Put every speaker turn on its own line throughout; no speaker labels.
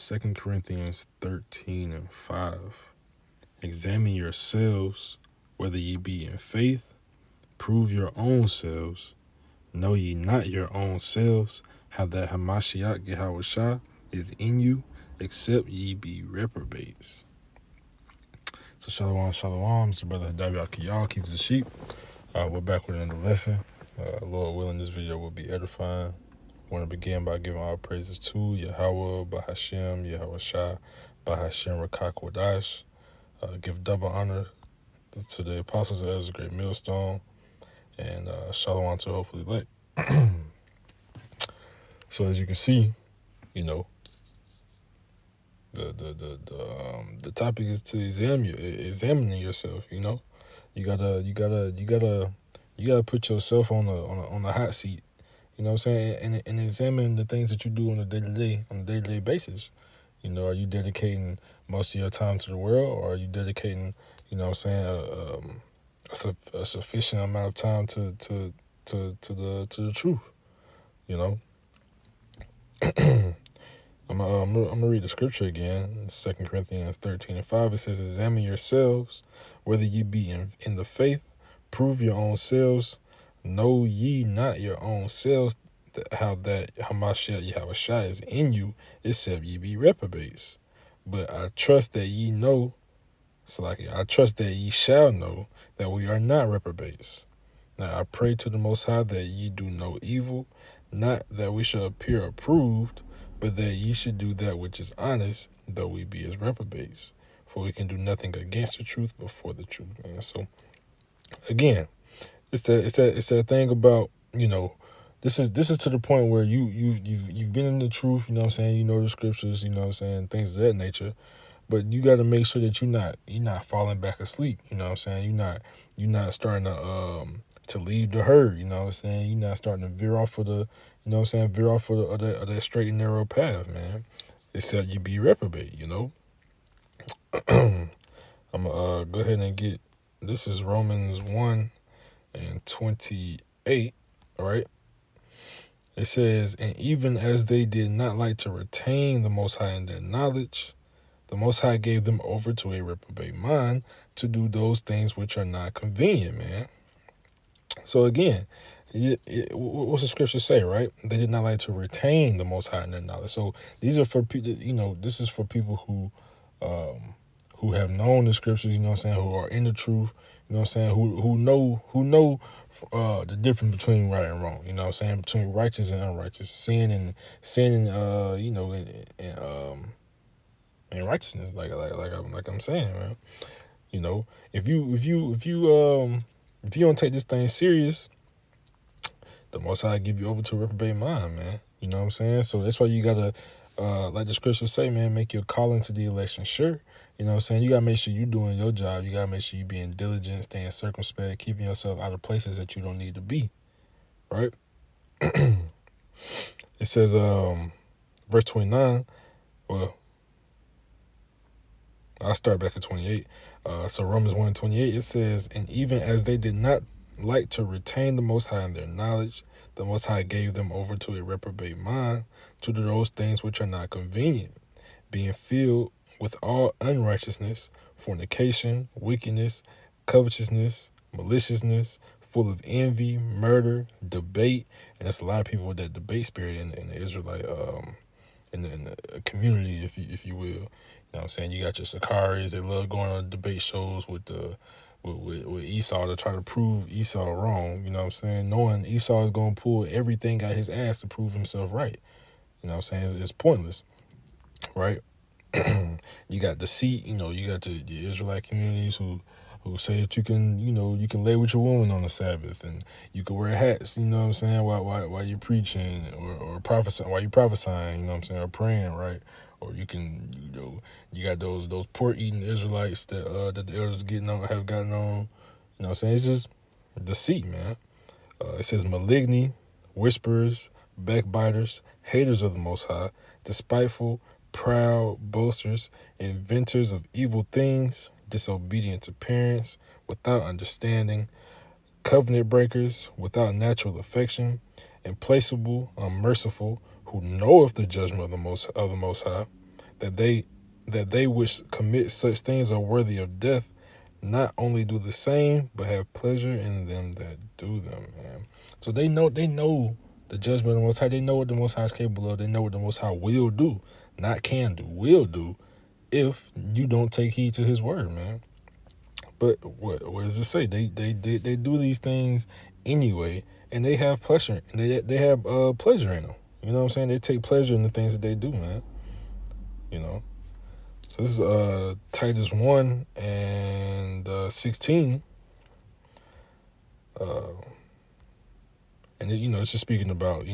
2 Corinthians 13:5. Examine yourselves, whether ye be in faith. Prove your own selves. Know ye not your own selves, how that Hamashiach Yahushua is in you, except ye be reprobates. So shalom, shalom. It's your brother Hadavi Akiyal, keeps the sheep. We're back with another lesson. Lord willing, this video will be edifying. I want to begin by giving all praises to Yahweh, Bahashem, Yahushua, Bahashem Rakak Wadash. Give double honor to the apostles as a great millstone, and shalom to hopefully elect. So as you can see, you know, the topic is to examining yourself. You know, you gotta put yourself on the hot seat. You know what I'm saying? And examine the things that you do on a day-to-day basis. You know, are you dedicating most of your time to the world, or are you dedicating, you know what I'm saying, a sufficient amount of time to the truth? You know. I'm gonna read the scripture again. 2 Corinthians 13:5. It says, "Examine yourselves, whether ye be in the faith. Prove your own selves. Know ye not your own selves, how that Hamashiach Yahushua is in you, except ye be reprobates. But I trust that ye know, I trust that ye shall know that we are not reprobates. Now I pray to the Most High that ye do no evil, not that we shall appear approved, but that ye should do that which is honest, though we be as reprobates. For we can do nothing against the truth, but for the truth." Man. So again, it's that thing about, you know, this is to the point where you've been in the truth, you know what I'm saying, you know the scriptures, you know what I'm saying, things of that nature. But you got to make sure that you're not falling back asleep. You know what I'm saying? You're not starting to leave the herd. You know what I'm saying? You're not starting to veer off of the, you know what I'm saying, veer off of that straight and narrow path, man. Except you be reprobate. You know. I'm gonna go ahead and get. This is Romans 1:28. All right. It says, "And even as they did not like to retain the Most High in their knowledge, the Most High gave them over to a reprobate mind to do those things which are not convenient," man. So again, what's the scripture say, right? They did not like to retain the Most High in their knowledge. So these are for people, you know, this is for people who have known the scriptures, you know what I'm saying, who are in the truth, you know what I'm saying, who know the difference between right and wrong, you know what I'm saying, between righteous and unrighteous, sin and you know, and righteousness, like I'm saying, man. You know, if you don't take this thing serious, the Most High give you over to a reprobate mind, man. You know what I'm saying? So that's why you gotta, like the scriptures say, man, make your calling to the election sure. You know what I'm saying? You gotta make sure you doing your job. You gotta make sure you being diligent, staying circumspect, keeping yourself out of places that you don't need to be. Right? It says, verse 29. Well, I'll start back at 28. So Romans 1:28, it says, "And even as they did not like to retain the Most High in their knowledge, the Most High gave them over to a reprobate mind to do those things which are not convenient, being filled with all unrighteousness, fornication, wickedness, covetousness, maliciousness, full of envy, murder, debate." And there's a lot of people with that debate spirit in the Israelite in the community, if you will. You know what I'm saying? You got your Sakaris, they love going on debate shows with Esau to try to prove Esau wrong. You know what I'm saying? Knowing Esau is going to pull everything out his ass to prove himself right. You know what I'm saying? It's pointless, right? You got deceit, you know, you got the Israelite communities who say that you can lay with your woman on the Sabbath, and you can wear hats, you know what I'm saying, while you're preaching or prophesying, while you're prophesying, you know what I'm saying, or praying, right? Or you can, you know, you got those pork eating Israelites that the elders have gotten on, you know what I'm saying? It's just deceit, man. It says maligny, whisperers, backbiters, haters of the Most High, despiteful, proud, boasters, inventors of evil things, disobedient to parents, without understanding, covenant breakers, without natural affection, implacable, unmerciful, who knoweth the judgment of the Most High, that they which commit such things are worthy of death, not only do the same, but have pleasure in them that do them, man. So they know the judgment of the Most High. They know what the Most High is capable of. They know what the Most High will do, not can do, will do, if you don't take heed to His word, man. But what does it say? They do these things anyway, and they have pleasure. They have pleasure in them. You know what I'm saying? They take pleasure in the things that they do, man. You know. So this is Titus 1 and 16. And it's just speaking about,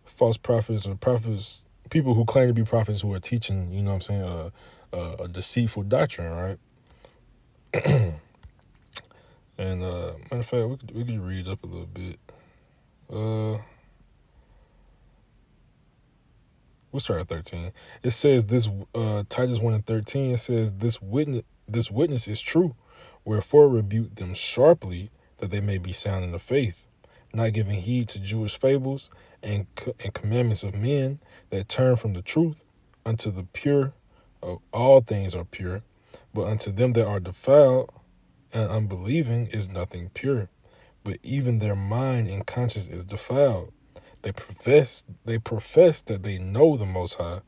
false prophets or prophets, people who claim to be prophets who are teaching, a deceitful doctrine, right? And matter of fact, we could read up a little bit. We'll start at 13. It says this, Titus 1 and 13, it says, this witness is true, wherefore rebuke them sharply, that they may be sound in the faith, not giving heed to Jewish fables and commandments of men that turn from the truth. Unto the pure, all things are pure, but unto them that are defiled and unbelieving is nothing pure, but even their mind and conscience is defiled. They profess that they know the Most High,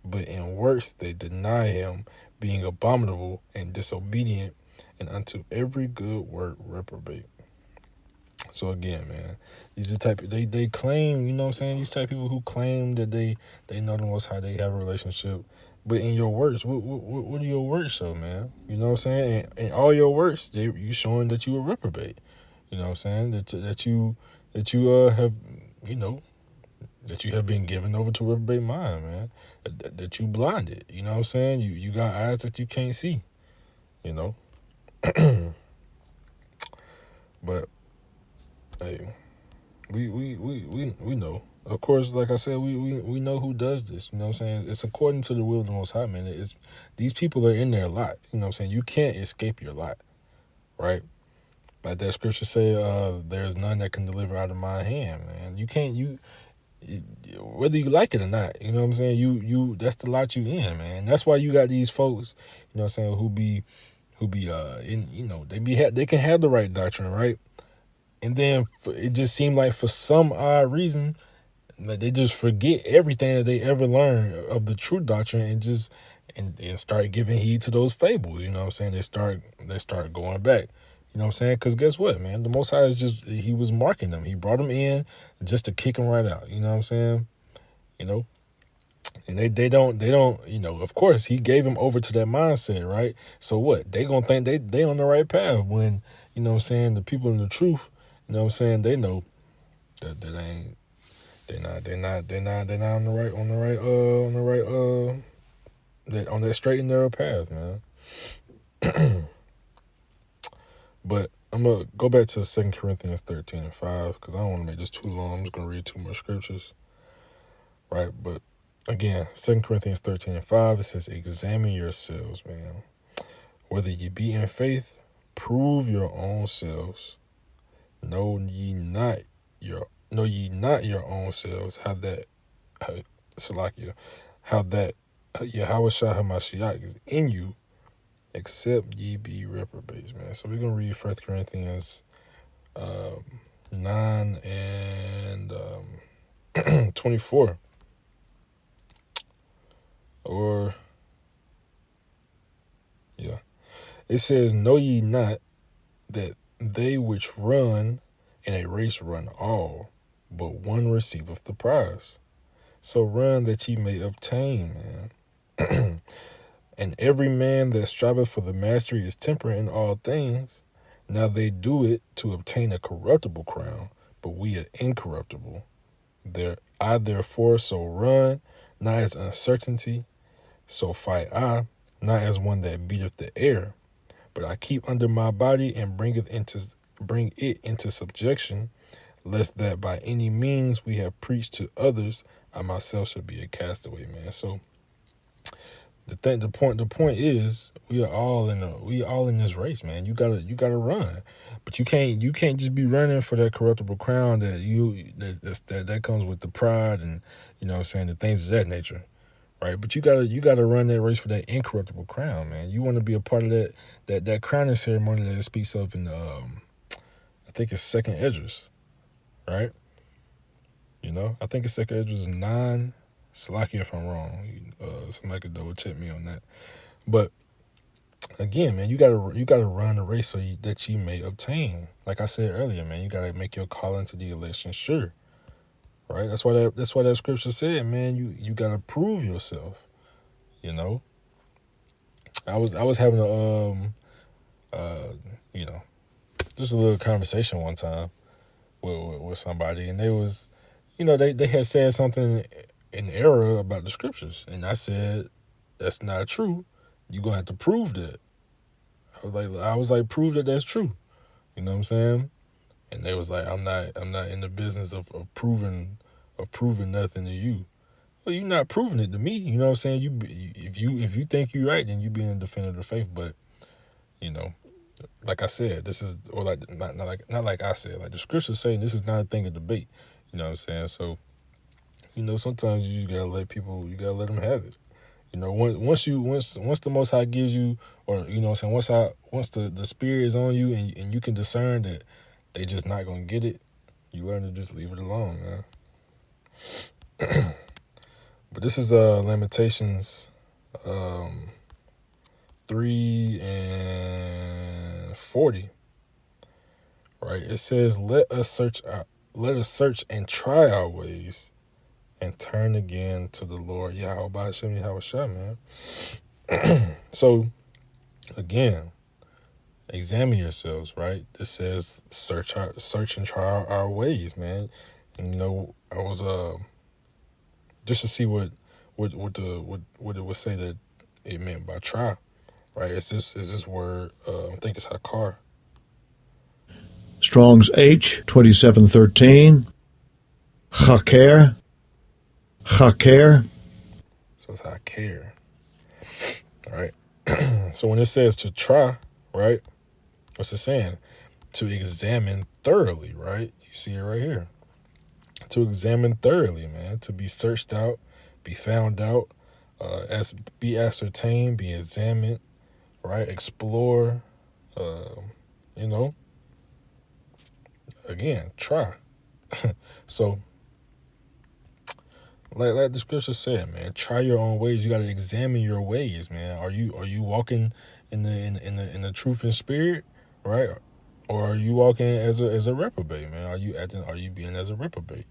but in works they deny Him, being abominable and disobedient, and unto every good work reprobate. So again, man, these are they claim, these type of people who claim that they know the Most High, they have a relationship, but in your works, what do your works show, man? You know what I'm saying? And all your works, you showing that you a reprobate. You know what I'm saying? That you have, that you have been given over to a reprobate mind, man. That you blinded. You know what I'm saying? You got eyes that you can't see. But hey, we know. Of course, like I said, we know who does this. You know what I'm saying? It's according to the will of the Most High, man. These people are in their lot. You know what I'm saying? You can't escape your lot, right? Like that scripture say, there's none that can deliver out of my hand, man. You can't, whether you like it or not, you know what I'm saying? You that's the lot you in, man. That's why you got these folks, you know what I'm saying, who be they can have the right doctrine, right? And then it just seemed like for some odd reason, like they just forget everything that they ever learned of the true doctrine and start giving heed to those fables. You know what I'm saying? They start going back. You know what I'm saying? Because guess what, man? The Most High he was marking them. He brought them in just to kick them right out. You know what I'm saying? And they don't, of course, he gave them over to that mindset, right? So what? They gonna think they on the right path when, you know what I'm saying, the people in the truth, you know what I'm saying, they know that ain't, they're not on that straight and narrow path, man. But I'm going to go back to 2 Corinthians 13 and 5 because I don't want to make this too long. I'm just going to read too much scriptures, right? But again, 2 Corinthians 13 and 5, it says, examine yourselves, man. Whether ye be in faith, prove your own selves. Know ye not your own selves, how that Yahweh Shah HaMashiach is in you, except ye be reprobates, man. So we're going to read 1 Corinthians 9 and 24. It says, know ye not that they which run in a race run all, but one receiveth the prize. So run that ye may obtain, man. And every man that striveth for the mastery is temperate in all things. Now they do it to obtain a corruptible crown, but we are incorruptible. I therefore so run, not as uncertainty, so fight I, not as one that beateth the air, but I keep under my body and bring it into subjection, lest that by any means we have preached to others, I myself should be a castaway, man. So the point is we all in this race, man. You gotta run, but you can't just be running for that corruptible crown that comes with the pride and, you know what I'm saying, the things of that nature, right? But you gotta run that race for that incorruptible crown, man. You want to be a part of that crowning ceremony that it speaks of in I think it's Second Esdras, right? I think it's Second Esdras 9. Slacky if I'm wrong. Somebody could double check me on that. But again, man, you gotta run the race that you may obtain. Like I said earlier, man, you gotta make your call into the election sure, right? That's why that scripture said, man, you gotta prove yourself. You know, I was having uh you know just a little conversation one time with somebody, and they was, they had said something in error about the scriptures, and I said that's not true. You're gonna have to prove that. I was like, prove that that's true. You know what I'm saying? And they was like, I'm not in the business of proving nothing to you. Well, you're not proving it to me. You know what I'm saying? If you think you're right, then you being a defender of the faith. But you know, like I said, this is, or like not like I said, like the scripture's saying, this is not a thing of debate. You know what I'm saying? So sometimes you just gotta let people, you gotta let them have it. Once the Most High gives you, or what I'm saying, once the Spirit is on you, and you can discern that they just not gonna get it, you learn to just leave it alone, man. But this is Lamentations 3:40, right? It says, let us search and try our ways, and turn again to the Lord Yahweh Hashem Yahweh, man. So again, examine yourselves, right? It says search and try our ways, man. And I was just to see what it would say that it meant by try, right? Is this word? I think it's hakar.
Strong's H 2713. Chaker.
So it's hakar. All right. So when it says to try, right? What's it saying? To examine thoroughly, right? You see it right here. To examine thoroughly, man. To be searched out, be found out, be ascertained, be examined, right? Explore, again, try. So, like the scripture said, man, try your own ways. You got to examine your ways, man. Are you walking in the truth and spirit, right? Or are you walking as a reprobate, man? Are you being as a reprobate?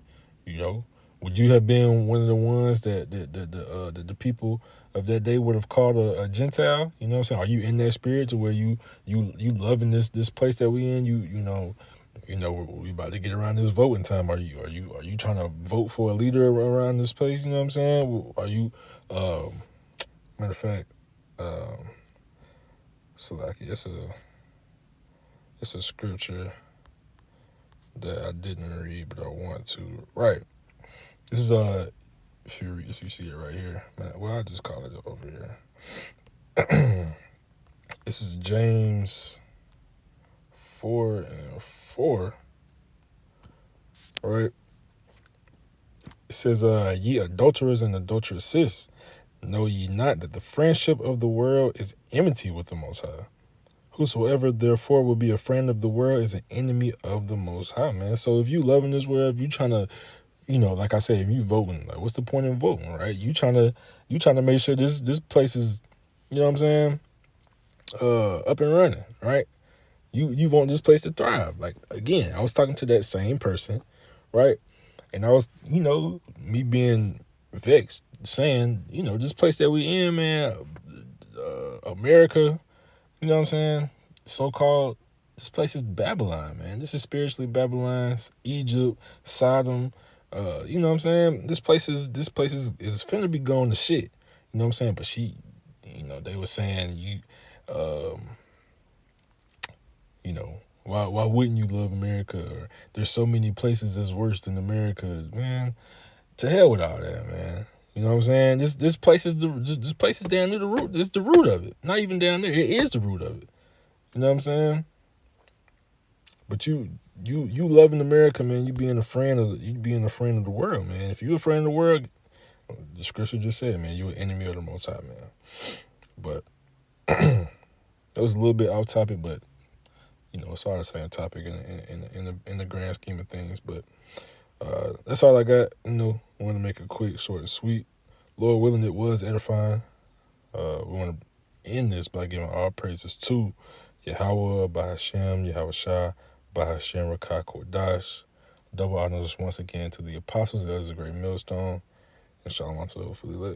Would you have been one of the ones that the people of that day would have called a Gentile? You know what I'm saying? Are you in that spirit to where you loving this place that we in? We about to get around this voting time. Are you trying to vote for a leader around this place? You know what I'm saying? Are you matter of fact, Salaki, it's a scripture that I didn't read, but I want to. Right. This is if you see it right here. Well, I'll just call it over here. This is James 4:4. Right. It says, ye adulterers and adulteresses, know ye not that the friendship of the world is enmity with the Most High? Whosoever therefore will be a friend of the world is an enemy of the Most High, man. So if you loving this world, if you trying to, like I said, if you voting, like, what's the point in voting, right? You trying to make sure this place is, you know what I'm saying, up and running, right? You want this place to thrive. Like, again, I was talking to that same person, right? And I was, me being vexed, saying, this place that we in, man, America, you know what I'm saying, so-called, this place is Babylon, man. This is spiritually Babylon, Egypt, Sodom. You know what I'm saying? This place is finna be going to shit. You know what I'm saying? But they were saying why wouldn't you love America? Or there's so many places that's worse than America, man. To hell with all that, man. You know what I'm saying? This place is down near the root. It's the root of it. Not even down there. It is the root of it. You know what I'm saying? But you loving America, man. You being a friend of the world, man. If you a friend of the world, The scripture just said, man, you an enemy of the Most High, man. But that was a little bit off topic, but it's all the same topic in the grand scheme of things. But that's all I got. Want to make it quick, short, and sweet. Lord willing, it was edifying. We want to end this by giving all praises to Yahweh, Bahashem, Yahweh Shah, Bahashem, Rakah, Kodash. Double honors once again to the apostles. That is a great millstone. And shalom to the fully lit.